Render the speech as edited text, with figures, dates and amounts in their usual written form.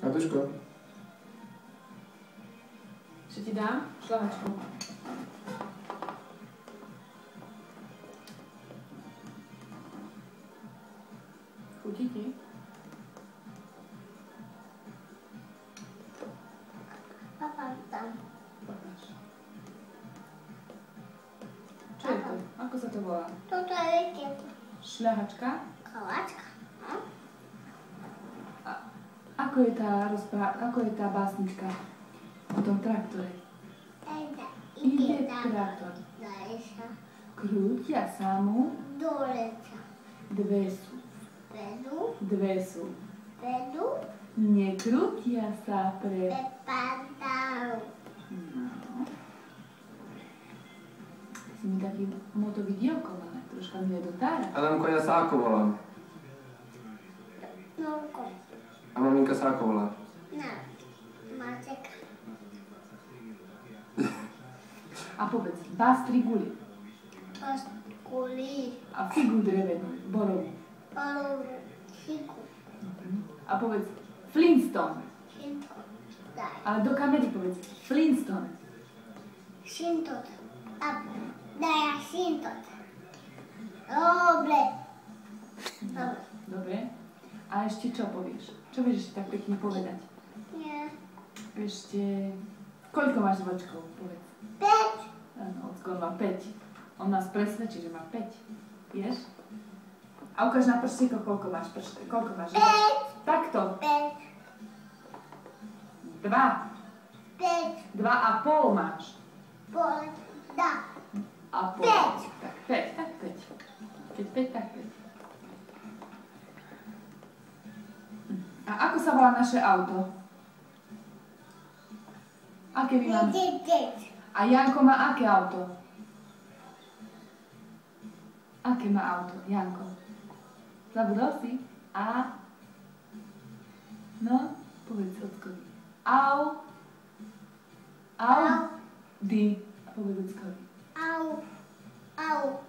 Matuško. Čo ti dám? Šlahačku. Chutí ti? Papa tam. Pokáž. Čo je to? Ako sa to volá? Toto je viete. Šľahačka? Koláčka. No? Ako je tá básnička o tom traktore? Ide traktor. Daje sa. Krútia sa mu, Dole sa. dve sú. Vedu. Nekrútia sa Prepadajú. No. Si mi taký motový dielko máme, troška mi je do tára. Adamko, ja sa ako volám? Nolko. A maminka sa ako volá? Na. Matek. A povedz, bás tri guli Paskuli. a figu drevenú, borovú. Palu. Fiku. A povedz, Flintstone. Šinto. Daj. A do kamery povedz, Flintstone. Šintot. A daja šintot. Dobre. Dobre. Dobre. A ešte čo povieš? Čo vieš ešte tak pekne povedať? Nie. Ešte... Koľko máš vočkov? Povedz. 5. Áno, Ocko má 5. On nás presvedčí, že má 5. Vieš? A ukáž na prstiekoch, koľko máš prstiekoch. Koľko máš? 5. Takto. 5. 2. 5. 2,5 máš. Poda. A pol. 5. Tak 5, tak 5. Keď 5, tak 5. A ako sa volá naše auto? Aké my máme? A Janko má aké auto? Aké má auto, Janko? Zabudol si? A? No, povedz Ockovi. Au. Au. Di. A povedz Ockovi. Au. Au.